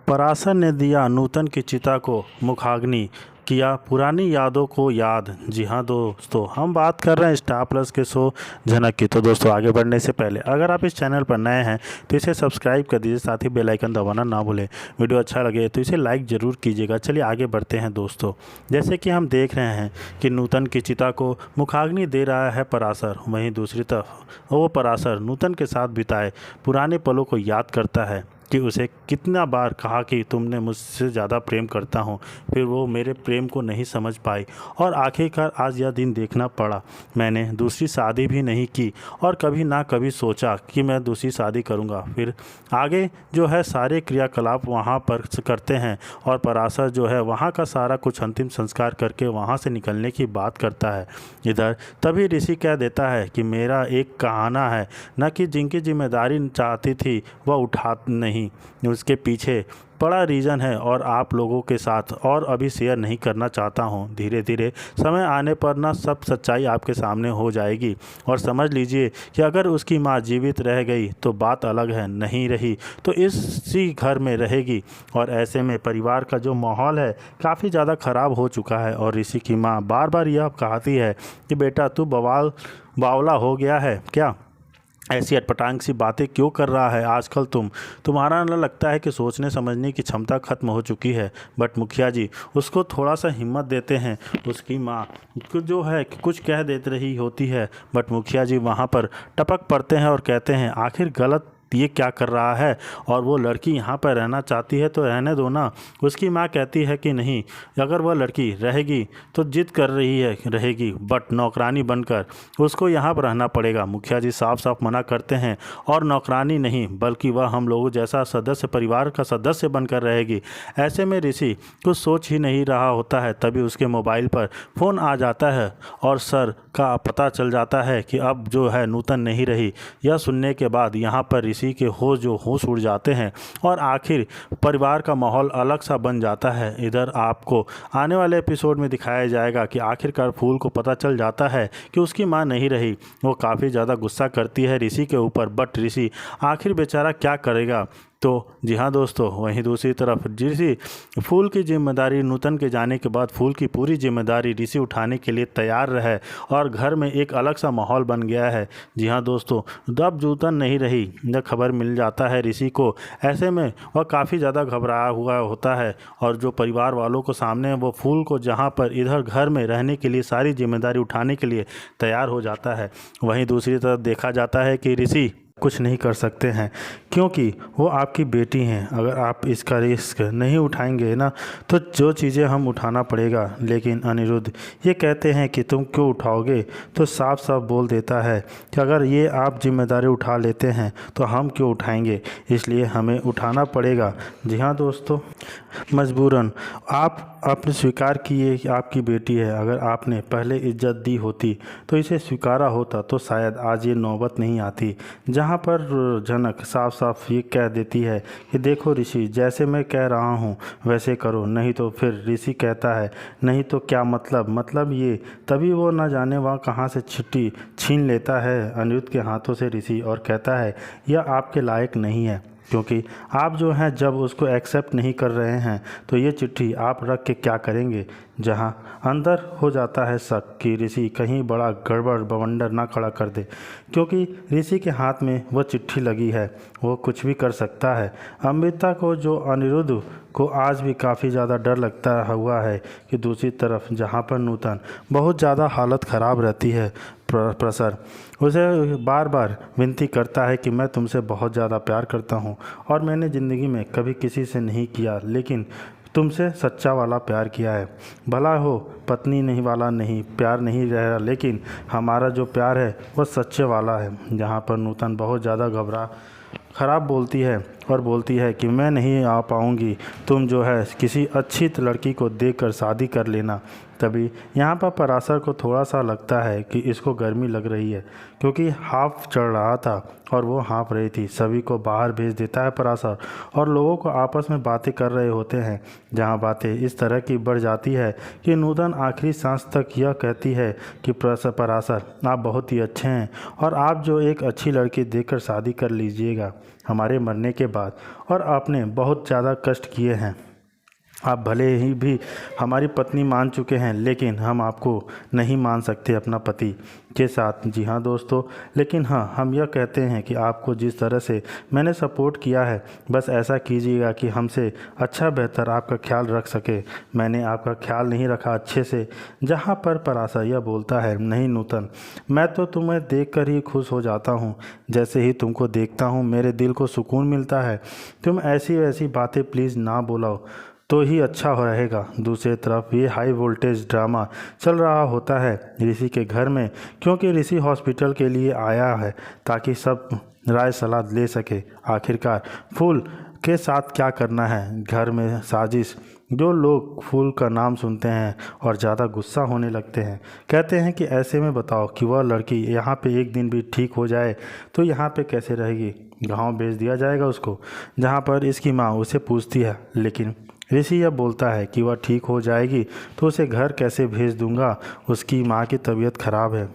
पराशर ने दिया नूतन की चिता को मुखाग्नि, किया पुरानी यादों को याद। जी हाँ दोस्तों, हम बात कर रहे हैं स्टार प्लस के शो झनक की। तो दोस्तों, आगे बढ़ने से पहले अगर आप इस चैनल पर नए हैं तो इसे सब्सक्राइब कर दीजिए, साथ ही बेल आइकन दबाना ना भूलें। वीडियो अच्छा लगे तो इसे लाइक ज़रूर कीजिएगा। चलिए आगे बढ़ते हैं दोस्तों। जैसे कि हम देख रहे हैं कि नूतन की चिता को मुखाग्नि दे रहा है पराशर, वहीं दूसरी तरफ वो पराशर नूतन के साथ बिताए पुराने पलों को याद करता है कि उसे कितना बार कहा कि तुमने मुझसे ज़्यादा प्रेम करता हूँ, फिर वो मेरे प्रेम को नहीं समझ पाई और आखिरकार आज यह दिन देखना पड़ा। मैंने दूसरी शादी भी नहीं की और कभी ना कभी सोचा कि मैं दूसरी शादी करूँगा। फिर आगे जो है सारे क्रियाकलाप वहाँ पर करते हैं और पराशर जो है वहाँ का सारा कुछ अंतिम संस्कार करके वहाँ से निकलने की बात करता है। इधर तभी ऋषि कह देता है कि मेरा एक कहाना है, न कि जिनकी जिम्मेदारी चाहती थी वह उठा नहीं, उसके पीछे बड़ा रीज़न है और आप लोगों के साथ और अभी शेयर नहीं करना चाहता हूँ। धीरे धीरे समय आने पर ना सब सच्चाई आपके सामने हो जाएगी और समझ लीजिए कि अगर उसकी माँ जीवित रह गई तो बात अलग है, नहीं रही तो इसी घर में रहेगी। और ऐसे में परिवार का जो माहौल है काफ़ी ज़्यादा ख़राब हो चुका है और ऋषि की माँ बार बार यह कहती है कि बेटा तू बावला हो गया है क्या, ऐसी अटपटांग सी बातें क्यों कर रहा है आजकल तुम्हारा न लगता है कि सोचने समझने की क्षमता खत्म हो चुकी है। बट मुखिया जी उसको थोड़ा सा हिम्मत देते हैं। उसकी माँ जो है कुछ कह देती रही होती है, बट मुखिया जी वहाँ पर टपक पड़ते हैं और कहते हैं आखिर गलत ये क्या कर रहा है, और वो लड़की यहाँ पर रहना चाहती है तो रहने दो ना। उसकी माँ कहती है कि नहीं, अगर वह लड़की रहेगी तो जिद कर रही है रहेगी, बट नौकरानी बनकर उसको यहाँ पर रहना पड़ेगा। मुखिया जी साफ साफ मना करते हैं और नौकरानी नहीं बल्कि वह हम लोगों जैसा सदस्य, परिवार का सदस्य बनकर रहेगी। ऐसे में ऋषि कुछ सोच ही नहीं रहा होता है, तभी उसके मोबाइल पर फ़ोन आ जाता है और सर का पता चल जाता है कि अब जो है नूतन नहीं रही। यह सुनने के बाद यहाँ पर ऋषि के होश उड़ जाते हैं और आखिर परिवार का माहौल अलग सा बन जाता है। इधर आपको आने वाले एपिसोड में दिखाया जाएगा कि आखिरकार फूल को पता चल जाता है कि उसकी मां नहीं रही। वो काफ़ी ज़्यादा गुस्सा करती है ऋषि के ऊपर, बट ऋषि आखिर बेचारा क्या करेगा। तो जी हाँ दोस्तों, वहीं दूसरी तरफ ऋषि फूल की जिम्मेदारी नूतन के जाने के बाद फूल की पूरी जिम्मेदारी ऋषि उठाने के लिए तैयार रहे और घर में एक अलग सा माहौल बन गया है। जी हाँ दोस्तों, जब नूतन नहीं रही यह खबर मिल जाता है ऋषि को। ऐसे में वह काफ़ी ज़्यादा घबराया हुआ होता है और जो परिवार वालों को सामने वो फूल को जहाँ पर इधर घर में रहने के लिए सारी जिम्मेदारी उठाने के लिए तैयार हो जाता है। वहीं दूसरी तरफ देखा जाता है कि ऋषि कुछ नहीं कर सकते हैं क्योंकि वो आपकी बेटी हैं। अगर आप इसका रिस्क नहीं उठाएंगे ना तो जो चीज़ें हम उठाना पड़ेगा। लेकिन अनिरुद्ध ये कहते हैं कि तुम क्यों उठाओगे, तो साफ साफ बोल देता है कि अगर ये आप जिम्मेदारी उठा लेते हैं तो हम क्यों उठाएंगे, इसलिए हमें उठाना पड़ेगा। जी हाँ दोस्तों, मजबूरन आप आपने स्वीकार किए कि आपकी बेटी है। अगर आपने पहले इज्जत दी होती तो इसे स्वीकारा होता तो शायद आज ये नौबत नहीं आती। जहाँ पर झनक साफ साफ ये कह देती है कि देखो ऋषि, जैसे मैं कह रहा हूँ वैसे करो, नहीं तो फिर ऋषि कहता है नहीं तो क्या मतलब ये। तभी वो न जाने वहाँ कहाँ से चिट्ठी छीन लेता है अनिरुद्ध के हाथों से ऋषि और कहता है यह आपके लायक नहीं है, क्योंकि आप जो हैं जब उसको एक्सेप्ट नहीं कर रहे हैं तो ये चिट्ठी आप रख के क्या करेंगे। जहां अंदर हो जाता है शक कि ऋषि कहीं बड़ा गड़बड़ बवंडर ना खड़ा कर दे, क्योंकि ऋषि के हाथ में वो चिट्ठी लगी है, वो कुछ भी कर सकता है। अमृता को जो अनिरुद्ध को आज भी काफ़ी ज़्यादा डर लगता हुआ है कि दूसरी तरफ जहाँ पर नूतन बहुत ज़्यादा हालत ख़राब रहती है। प्रसर उसे बार बार विनती करता है कि मैं तुमसे बहुत ज़्यादा प्यार करता हूँ और मैंने ज़िंदगी में कभी किसी से नहीं किया, लेकिन तुमसे सच्चा वाला प्यार किया है। भला हो पत्नी नहीं वाला नहीं प्यार नहीं रहा, लेकिन हमारा जो प्यार है वह सच्चे वाला है। जहाँ पर नूतन बहुत ज़्यादा खराब बोलती है और बोलती है कि मैं नहीं आ पाऊँगी, तुम जो है किसी अच्छी लड़की को देखकर शादी कर लेना। तभी यहाँ पर पराशर को थोड़ा सा लगता है कि इसको गर्मी लग रही है, क्योंकि हाफ चढ़ रहा था और वो हाँफ रही थी। सभी को बाहर भेज देता है पराशर और लोगों को आपस में बातें कर रहे होते हैं, जहाँ बातें इस तरह की बढ़ जाती है कि नूतन आखिरी सांस तक यह कहती है कि पराशर आप बहुत ही अच्छे हैं और आप जो एक अच्छी लड़की देखकर शादी कर लीजिएगा। हमारे मरने के बाद, और आपने बहुत ज़्यादा कष्ट किए हैं। आप भले ही भी हमारी पत्नी मान चुके हैं, लेकिन हम आपको नहीं मान सकते अपना पति के साथ। जी हाँ दोस्तों, लेकिन हाँ, हम यह कहते हैं कि आपको जिस तरह से मैंने सपोर्ट किया है, बस ऐसा कीजिएगा कि हमसे अच्छा बेहतर आपका ख्याल रख सके। मैंने आपका ख्याल नहीं रखा अच्छे से। जहाँ पर पराशर यह बोलता है, नहीं नूतन, मैं तो तुम्हें देखकर ही खुश हो जाता हूँ। जैसे ही तुमको देखता हूँ मेरे दिल को सुकून मिलता है। तुम ऐसी वैसी बातें प्लीज़ ना बोलाओ तो ही अच्छा हो रहेगा। दूसरी तरफ ये हाई वोल्टेज ड्रामा चल रहा होता है ऋषि के घर में, क्योंकि ऋषि हॉस्पिटल के लिए आया है ताकि सब राय सलाह ले सके। आखिरकार फूल के साथ क्या करना है, घर में साजिश। जो लोग फूल का नाम सुनते हैं और ज़्यादा गुस्सा होने लगते हैं, कहते हैं कि ऐसे में बताओ कि वह लड़की यहाँ पे एक दिन भी ठीक हो जाए तो यहाँ पे कैसे रहेगी। गांव भेज दिया जाएगा उसको। जहाँ पर इसकी माँ उसे पूछती है, लेकिन ऋषि यह बोलता है कि वह ठीक हो जाएगी तो उसे घर कैसे भेज दूंगा, उसकी माँ की तबीयत खराब है,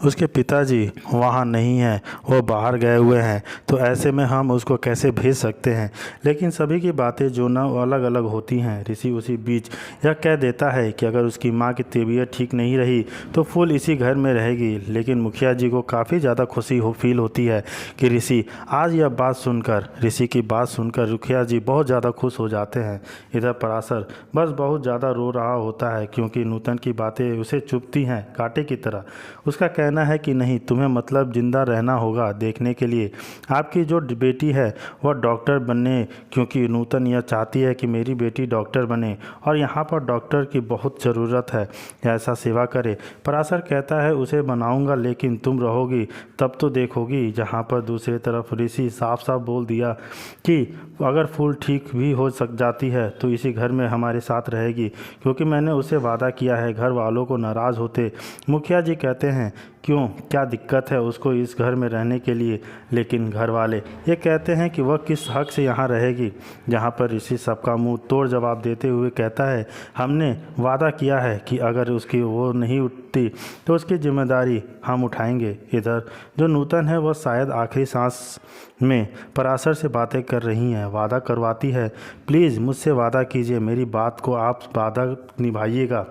उसके पिताजी वहाँ नहीं हैं, वो बाहर गए हुए हैं, तो ऐसे में हम उसको कैसे भेज सकते हैं। लेकिन सभी की बातें जो ना अलग अलग होती हैं। ऋषि उसी बीच यह कह देता है कि अगर उसकी माँ की तबीयत ठीक नहीं रही तो फूल इसी घर में रहेगी। लेकिन मुखिया जी को काफ़ी ज़्यादा खुशी फील होती है कि ऋषि आज यह बात सुनकर, ऋषि की बात सुनकर मुखिया जी बहुत ज़्यादा खुश हो जाते हैं। इधर पराशर बस बहुत ज़्यादा रो रहा होता है, क्योंकि नूतन की बातें उसे चुभती हैं कांटे की तरह। उसका कहना है कि नहीं, तुम्हें मतलब ज़िंदा रहना होगा देखने के लिए। आपकी जो बेटी है वह डॉक्टर बनने, क्योंकि नूतन यह चाहती है कि मेरी बेटी डॉक्टर बने और यहाँ पर डॉक्टर की बहुत ज़रूरत है, ऐसा सेवा करे। पराशर कहता है उसे बनाऊंगा, लेकिन तुम रहोगी तब तो देखोगी। जहाँ पर दूसरी तरफ ऋषि साफ साफ बोल दिया कि अगर फूल ठीक भी हो जाती है तो इसी घर में हमारे साथ रहेगी, क्योंकि मैंने उसे वादा किया है। घर वालों को नाराज़ होते मुखिया जी कहते हैं, क्यों, क्या दिक्कत है उसको इस घर में रहने के लिए। लेकिन घर वाले ये कहते हैं कि वह किस हक से यहाँ रहेगी। जहाँ पर ऋषि सबका मुंह तोड़ जवाब देते हुए कहता है, हमने वादा किया है कि अगर उसकी वो नहीं उठती तो उसकी जिम्मेदारी हम उठाएंगे। इधर जो नूतन है वह शायद आखिरी सांस में पराशर से बातें कर रही हैं, वादा करवाती है, प्लीज़ मुझसे वादा कीजिए, मेरी बात को आप वादा निभाइएगा।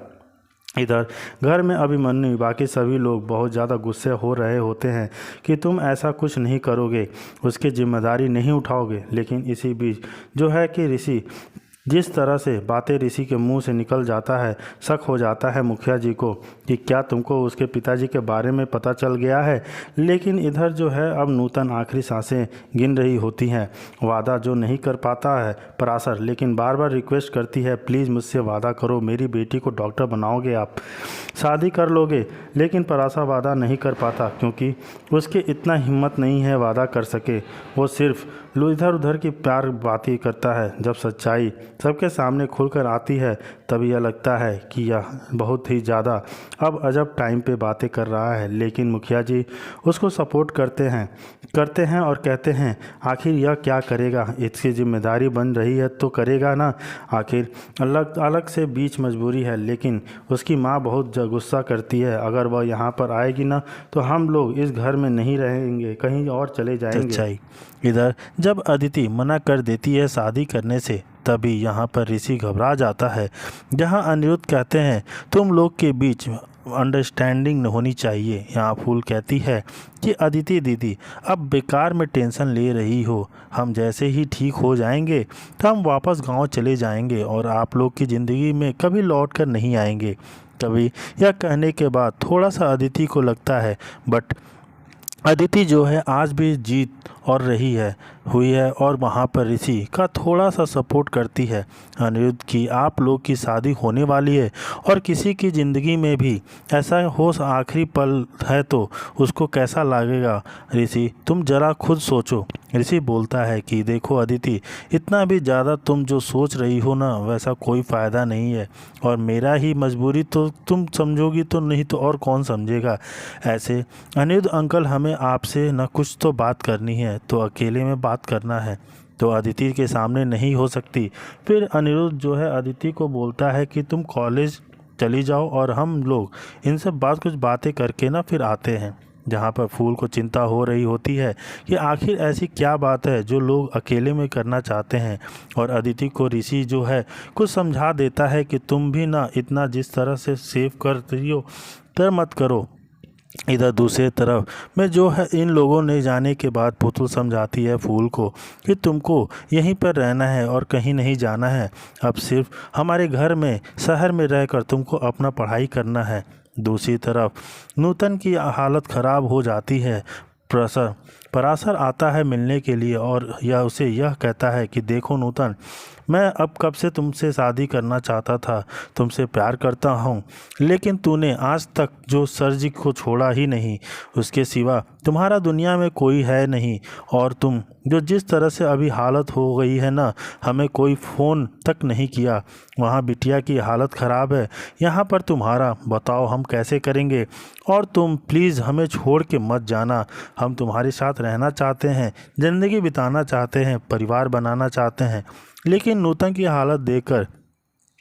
इधर घर में अभिमन्यु बाकी सभी लोग बहुत ज़्यादा गुस्से हो रहे होते हैं कि तुम ऐसा कुछ नहीं करोगे, उसकी जिम्मेदारी नहीं उठाओगे। लेकिन इसी बीच जो है कि ऋषि जिस तरह से बातें ऋषि के मुंह से निकल जाता है, शक हो जाता है मुखिया जी को कि क्या तुमको उसके पिताजी के बारे में पता चल गया है। लेकिन इधर जो है अब नूतन आखिरी सांसें गिन रही होती हैं। वादा जो नहीं कर पाता है पराशर, लेकिन बार बार रिक्वेस्ट करती है, प्लीज़ मुझसे वादा करो, मेरी बेटी को डॉक्टर बनाओगे, आप शादी कर लोगे। लेकिन पराशर वादा नहीं कर पाता, क्योंकि उसके इतना हिम्मत नहीं है वादा कर सके। वो सिर्फ इधर उधर की प्यार बातें करता है। जब सच्चाई सबके सामने खुलकर आती है तब यह लगता है कि यह बहुत ही ज़्यादा अब अजब टाइम पे बातें कर रहा है। लेकिन मुखिया जी उसको सपोर्ट करते हैं और कहते हैं, आखिर यह क्या करेगा, इसकी जिम्मेदारी बन रही है तो करेगा ना, आखिर अलग अलग से बीच मजबूरी है। लेकिन उसकी माँ बहुत गुस्सा करती है, अगर वह यहाँ पर आएगी ना तो हम लोग इस घर में नहीं रहेंगे, कहीं और चले जाएंगे। इधर जब अदिति मना कर देती है शादी करने से, तभी यहाँ पर ऋषि घबरा जाता है। जहाँ अनिरुद्ध कहते हैं तुम लोग के बीच अंडरस्टैंडिंग होनी चाहिए। यहाँ फूल कहती है कि अदिति दीदी अब बेकार में टेंशन ले रही हो, हम जैसे ही ठीक हो जाएंगे तो हम वापस गांव चले जाएंगे और आप लोग की ज़िंदगी में कभी लौट कर नहीं आएंगे। कभी यह कहने के बाद थोड़ा सा अदिति को लगता है, बट अदिति जो है आज भी जीत और रही है हुई है और वहाँ पर ऋषि का थोड़ा सा सपोर्ट करती है। अनिरुद्ध की आप लोग की शादी होने वाली है और किसी की ज़िंदगी में भी ऐसा हो आखिरी पल है तो उसको कैसा लगेगा। ऋषि तुम ज़रा खुद सोचो। ऋषि बोलता है कि देखो अदिति, इतना भी ज़्यादा तुम जो सोच रही हो ना वैसा कोई फ़ायदा नहीं है, और मेरा ही मजबूरी तो तुम समझोगी तो, नहीं तो और कौन समझेगा। ऐसे अनिरुद्ध अंकल हमें आपसे न कुछ तो बात करनी है, तो अकेले में बात करना है तो अदिति के सामने नहीं हो सकती। फिर अनिरुद्ध जो है अदिति को बोलता है कि तुम कॉलेज चली जाओ और हम लोग इनसे कुछ बातें करके ना फिर आते हैं। जहाँ पर फूल को चिंता हो रही होती है कि आखिर ऐसी क्या बात है जो लोग अकेले में करना चाहते हैं। और अदिति को ऋषि जो है कुछ समझा देता है कि तुम भी ना इतना जिस तरह से सेव करती हो तर मत करो। इधर दूसरी तरफ में जो है इन लोगों ने जाने के बाद पुतुल समझाती है फूल को कि तुमको यहीं पर रहना है और कहीं नहीं जाना है। अब सिर्फ हमारे घर में शहर में रहकर तुमको अपना पढ़ाई करना है। दूसरी तरफ नूतन की हालत ख़राब हो जाती है। पराशर आता है मिलने के लिए और उसे यह कहता है कि देखो नूतन, मैं अब कब से तुमसे शादी करना चाहता था, तुमसे प्यार करता हूँ, लेकिन तूने आज तक जो सर जी को छोड़ा ही नहीं, उसके सिवा तुम्हारा दुनिया में कोई है नहीं। और तुम जो जिस तरह से अभी हालत हो गई है ना, हमें कोई फ़ोन तक नहीं किया। वहाँ बिटिया की हालत ख़राब है, यहाँ पर तुम्हारा बताओ हम कैसे करेंगे। और तुम प्लीज़ हमें छोड़ के मत जाना, हम तुम्हारे साथ रहना चाहते हैं, ज़िंदगी बिताना चाहते हैं, परिवार बनाना चाहते हैं। लेकिन नूतन की हालत देखकर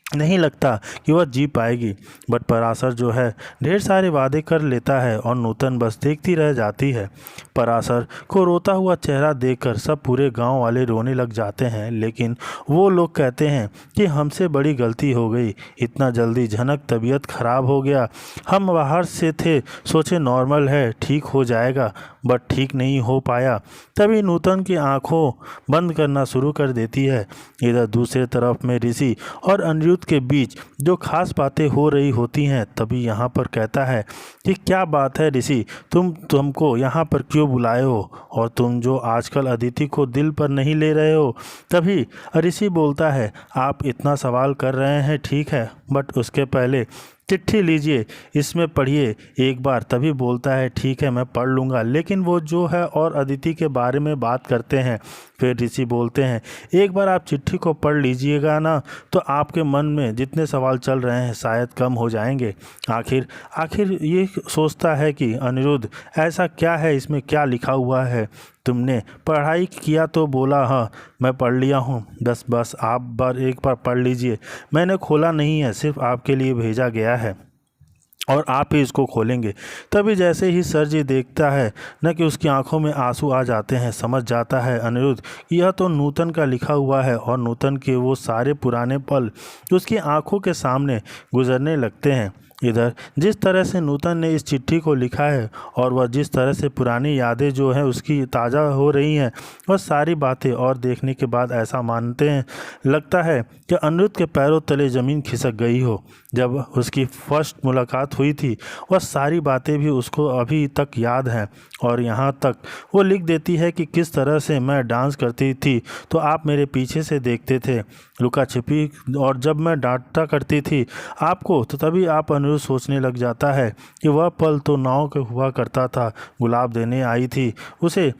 नहीं लगता कि वह जी पाएगी। बट पराशर जो है ढेर सारे वादे कर लेता है और नूतन बस देखती रह जाती है। पराशर को रोता हुआ चेहरा देखकर सब पूरे गांव वाले रोने लग जाते हैं, लेकिन वो लोग कहते हैं कि हमसे बड़ी गलती हो गई, इतना जल्दी झनक तबीयत ख़राब हो गया। हम बाहर से थे, सोचे नॉर्मल है, ठीक हो जाएगा, बट ठीक नहीं हो पाया। तभी नूतन की आंखों बंद करना शुरू कर देती है। इधर दूसरे तरफ में ऋषि और अनिरुद्ध के बीच जो खास बातें हो रही होती हैं, तभी यहाँ पर कहता है कि क्या बात है ऋषि, तुमको यहाँ पर क्यों बुलाए हो और तुम जो आजकल अदिति को दिल पर नहीं ले रहे हो। तभी ऋषि बोलता है, आप इतना सवाल कर रहे हैं ठीक है, बट उसके पहले चिट्ठी लीजिए, इसमें पढ़िए एक बार। तभी बोलता है ठीक है मैं पढ़ लूँगा। लेकिन वो जो है और अदिति के बारे में बात करते हैं। फिर ऋषि बोलते हैं एक बार आप चिट्ठी को पढ़ लीजिएगा ना, तो आपके मन में जितने सवाल चल रहे हैं शायद कम हो जाएंगे। आखिर ये सोचता है कि अनिरुद्ध ऐसा क्या है, इसमें क्या लिखा हुआ है। तुमने पढ़ाई किया तो बोला हाँ मैं पढ़ लिया हूँ, बस आप एक बार पढ़ लीजिए। मैंने खोला नहीं है, सिर्फ आपके लिए भेजा गया है और आप ही इसको खोलेंगे। तभी जैसे ही सर जी देखता है न कि उसकी आंखों में आंसू आ जाते हैं, समझ जाता है अनिरुद्ध यह तो नूतन का लिखा हुआ है और नूतन के वो सारे पुराने पल उसकी आंखों के सामने गुजरने लगते हैं। इधर जिस तरह से नूतन ने इस चिट्ठी को लिखा है और वह जिस तरह से पुरानी यादें जो हैं उसकी ताज़ा हो रही हैं, वह सारी बातें और देखने के बाद ऐसा मानते हैं लगता है कि अनिरुद्ध के पैरों तले ज़मीन खिसक गई हो। जब उसकी फर्स्ट मुलाकात हुई थी वह सारी बातें भी उसको अभी तक याद हैं। और यहाँ तक वो लिख देती है कि किस तरह से मैं डांस करती थी तो आप मेरे पीछे से देखते थे, लुका छिपी, और जब मैं डांटा करती थी आपको तो तभी आप अनिरुद्ध सोचने लग जाता है कि वह पल तो नाव के हुआ करता था, गुलाब देने आई थी उसे